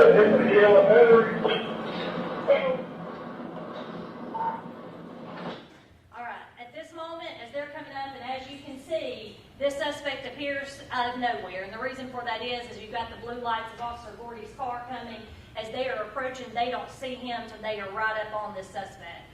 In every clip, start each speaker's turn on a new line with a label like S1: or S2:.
S1: All right, at this moment, as they're coming up, and as you can see, this suspect appears out of nowhere. And the reason for that is you've got the blue lights of Officer Gordy's car coming. As they are approaching, they don't see him till they are right up on this suspect.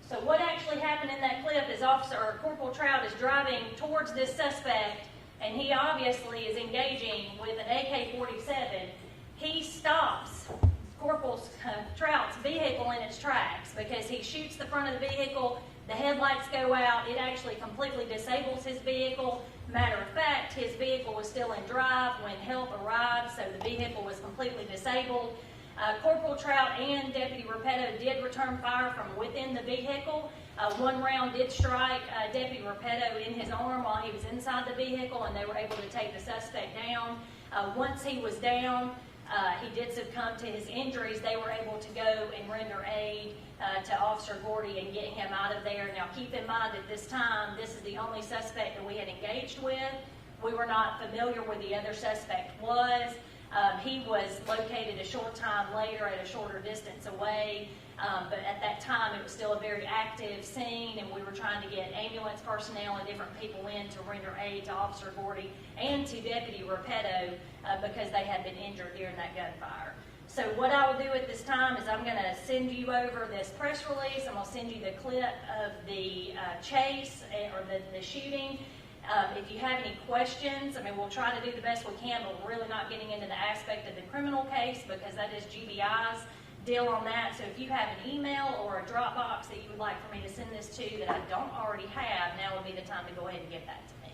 S1: So what actually happened in that clip is Corporal Trout is driving towards this suspect, and he obviously is engaging with an AK-47. He stops Corporal Trout's vehicle in its tracks because he shoots the front of the vehicle, the headlights go out, it actually completely disables his vehicle. Matter of fact, his vehicle was still in drive when help arrived, so the vehicle was completely disabled. Corporal Trout and Deputy Repetto did return fire from within the vehicle. One round did strike Deputy Repetto in his arm while he was inside the vehicle, and they were able to take the suspect down. Once he was down, he did succumb to his injuries. They were able to go and render aid to Officer Gordy and get him out of there. Now keep in mind at this time, this is the only suspect that we had engaged with. We were not familiar where the other suspect was. He was located a short time later at a shorter distance away, but at that time it was still a very active scene, and we were trying to get ambulance personnel and different people in to render aid to Officer Gordy and to Deputy Repetto because they had been injured during that gunfire. So what I will do at this time is I'm going to send you over this press release. I'm going to send you the clip of the chase or the shooting. If you have any questions, I mean, we'll try to do the best we can, but we're really not getting into the aspect of the criminal case because that is GBI's deal on that. So if you have an email or a Dropbox that you would like for me to send this to that I don't already have, now would be the time to go ahead and get that to me.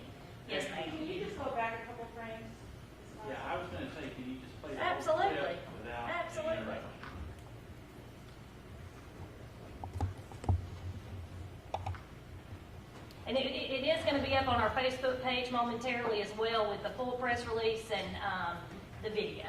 S1: Yes, ma'am.
S2: Can you just go back a couple frames?
S3: Yeah, I was going to say, can you just play the
S1: Absolutely.
S3: whole clip without
S1: Absolutely.
S3: any interruption?
S1: And it is going to be up on our Facebook page momentarily as well with the full press release and the video.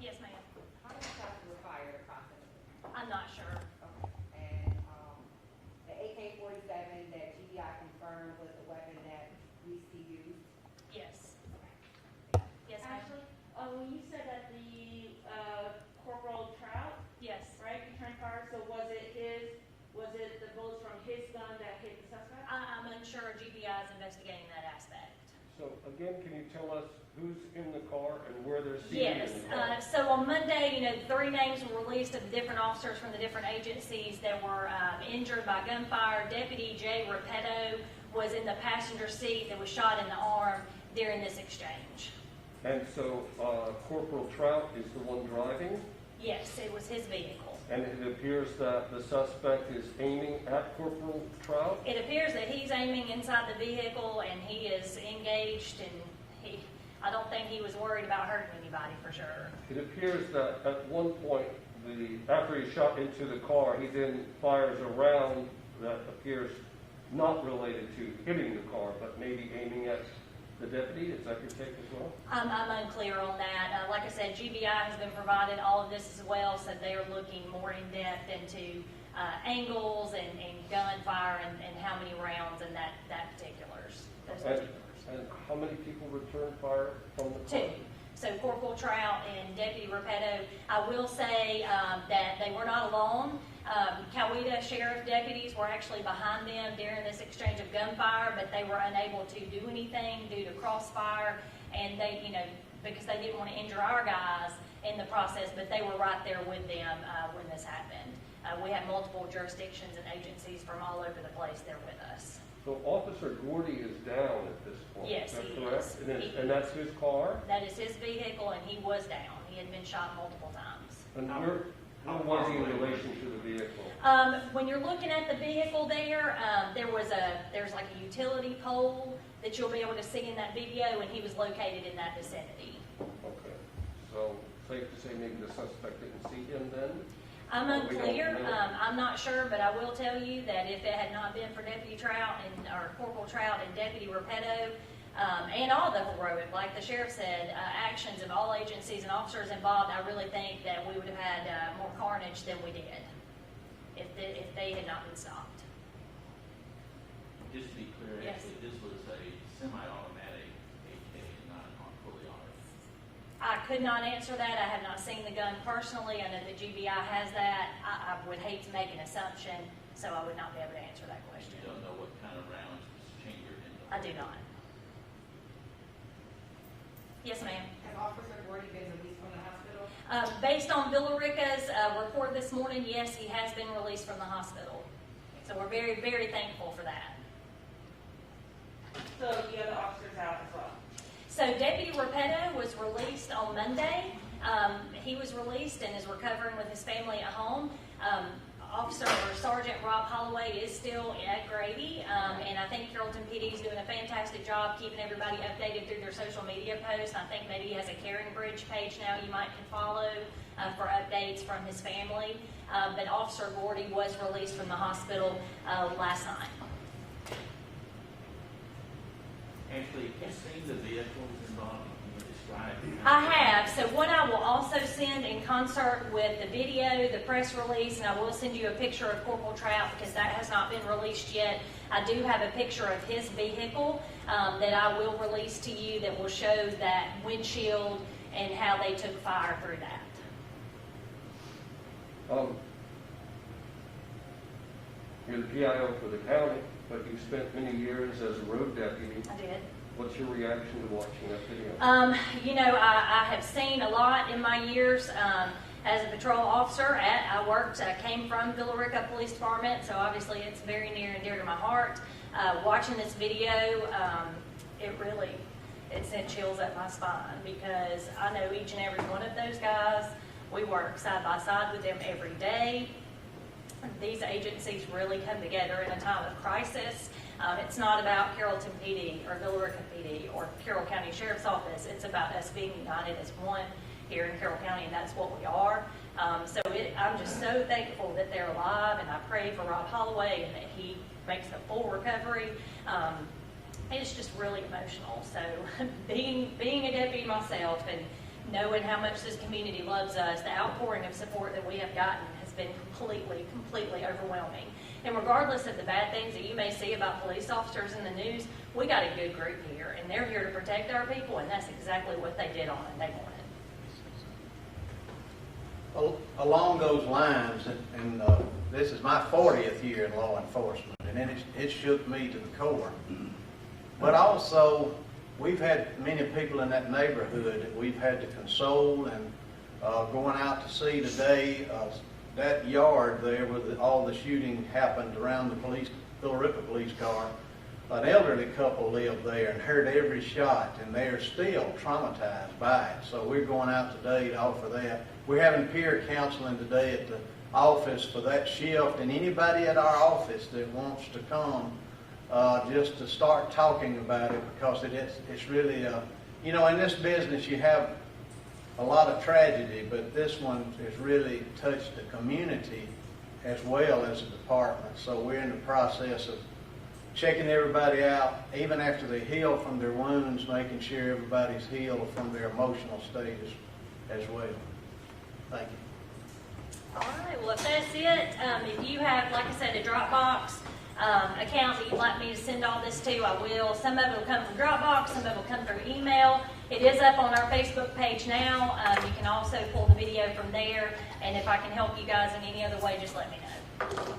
S1: Yes, ma'am.
S2: How many shots were fired approximately?
S1: I'm not sure.
S2: Okay. And the AK-47 that GBI confirmed was the weapon that Reese used?
S1: Yes. Yes, ma'am.
S4: Ashley, when you said that the Corporal Trout,
S1: Yes.
S4: right, returned fire, so was it the bullets from his gun that hit the suspect?
S1: I'm unsure. GBI is investigating that aspect.
S5: So, Again, can you tell us who's in the car and where they're seated
S1: Yes,
S5: in the car?
S1: so on Monday, 3 names were released of the different officers from the different agencies that were injured by gunfire. Deputy Jay Repetto was in the passenger seat that was shot in the arm during this exchange.
S5: And so Corporal Trout is the one driving,
S1: Yes, it was his vehicle.
S5: and it appears that the suspect is aiming at Corporal Trout.
S1: It appears that he's aiming inside the vehicle and he is engaged, and I don't think he was worried about hurting anybody for sure.
S5: It appears that at one point, after he shot into the car, he then fires a round that appears not related to hitting the car, but maybe aiming at the deputy. Is that your take as well?
S1: I'm unclear on that. Like I said, GBI has been provided all of this as well, so they are looking more in depth into angles and gunfire and how many rounds and those particulars.
S5: And how many people returned fire from the car?
S1: 2. So Corporal Trout and Deputy Repetto. I will say that they were not alone. Coweta Sheriff deputies were actually behind them during this exchange of gunfire, but they were unable to do anything due to crossfire, and they, because they didn't want to injure our guys in the process, but they were right there with them when this happened. We have multiple jurisdictions and agencies from all over the place there with us.
S5: So Officer Gordy is down at this point.
S1: Yes,
S5: is that
S1: he
S5: correct?
S1: is.
S5: And that's his car?
S1: That is his vehicle, and he was down. He had been shot multiple times.
S5: And where was he in relation to the vehicle?
S1: When you're looking at the vehicle there, there's like a utility pole that you'll be able to see in that video, and he was located in that vicinity.
S5: Okay. So safe to say maybe the suspect didn't see him then?
S1: I'm
S5: Or we don't
S1: unclear.
S5: know?
S1: I'm not sure, but I will tell you that if it had not been for Deputy Trout or Corporal Trout and Deputy Repetto, and all the heroic, like the sheriff said, actions of all agencies and officers involved, I really think that we would have had more carnage than we did if they had not been stopped.
S3: Just to be clear,
S1: Yes.
S3: actually, this was a semi-automatic AK, not fully automatic.
S1: I could not answer that. I have not seen the gun personally. I know that GBI has that. I would hate to make an assumption, so I would not be able to answer that question.
S3: You don't know what kind of rounds was chambered in the...
S1: I do not. Yes, ma'am.
S2: Has Officer Gordy been released from the hospital?
S1: Based on Villarica's report this morning, yes, he has been released from the hospital. So we're very, very thankful for that.
S4: So the other officers out as well.
S1: So Deputy Repetto was released on Monday. He was released and is recovering with his family at home. Officer or Sergeant Rob Holloway is still at Grady, and I think Carrollton PD is doing a fantastic job keeping everybody updated through their social media posts. I think maybe he has a Caring Bridge page now you might can follow for updates from his family. But Officer Gordy was released from the hospital last night.
S3: Actually, have you seen the vehicles involved? Can you describe?
S1: I have. So what I will also send in concert with the video, the press release, and I will send you a picture of Corporal Trout because that has not been released yet. I do have a picture of his vehicle that I will release to you that will show that windshield and how they took fire through that.
S5: You're the PIO for the county, but you spent many years as a road deputy.
S1: I did.
S5: What's your reaction to watching that video?
S1: I have seen a lot in my years as a patrol officer. I came from Villarica Police Department, so obviously it's very near and dear to my heart. Watching this video, it sent chills up my spine because I know each and every one of those guys. We work side by side with them every day. These agencies really come together in a time of crisis. It's not about Carrollton PD or Villarica PD or Carroll County Sheriff's Office. It's about us being united as one here in Carroll County, and that's what we are. I'm just so thankful that they're alive, and I pray for Rob Holloway and that he makes a full recovery. It's just really emotional. So being a deputy myself and knowing how much this community loves us, the outpouring of support that we have gotten has been completely overwhelming. And regardless of the bad things that you may see about police officers in the news, we got a good group here, and they're here to protect our people, and that's exactly what they did on Monday morning.
S6: Along those lines, and this is my 40th year in law enforcement, and it shook me to the core. But also, we've had many people in that neighborhood that we've had to console, and going out to see today, that yard there where all the shooting happened around the Philippa police car, an elderly couple lived there and heard every shot, and they're still traumatized by it. So we're going out today to offer that. We're having peer counseling today at the office for that shift, and anybody at our office that wants to come just to start talking about it, because it's really, you know, in this business you have a lot of tragedy, but this one has really touched the community as well as the department. So we're in the process of checking everybody out, even after they heal from their wounds, making sure everybody's healed from their emotional state as well. Thank you.
S1: All right, well, if that's it, if you have, like I said, a Dropbox account that you'd like me to send all this to, I will. Some of it will come from Dropbox, some of it will come through email. It is up on our Facebook page now. You can also pull the video from there, and if I can help you guys in any other way, just let me know.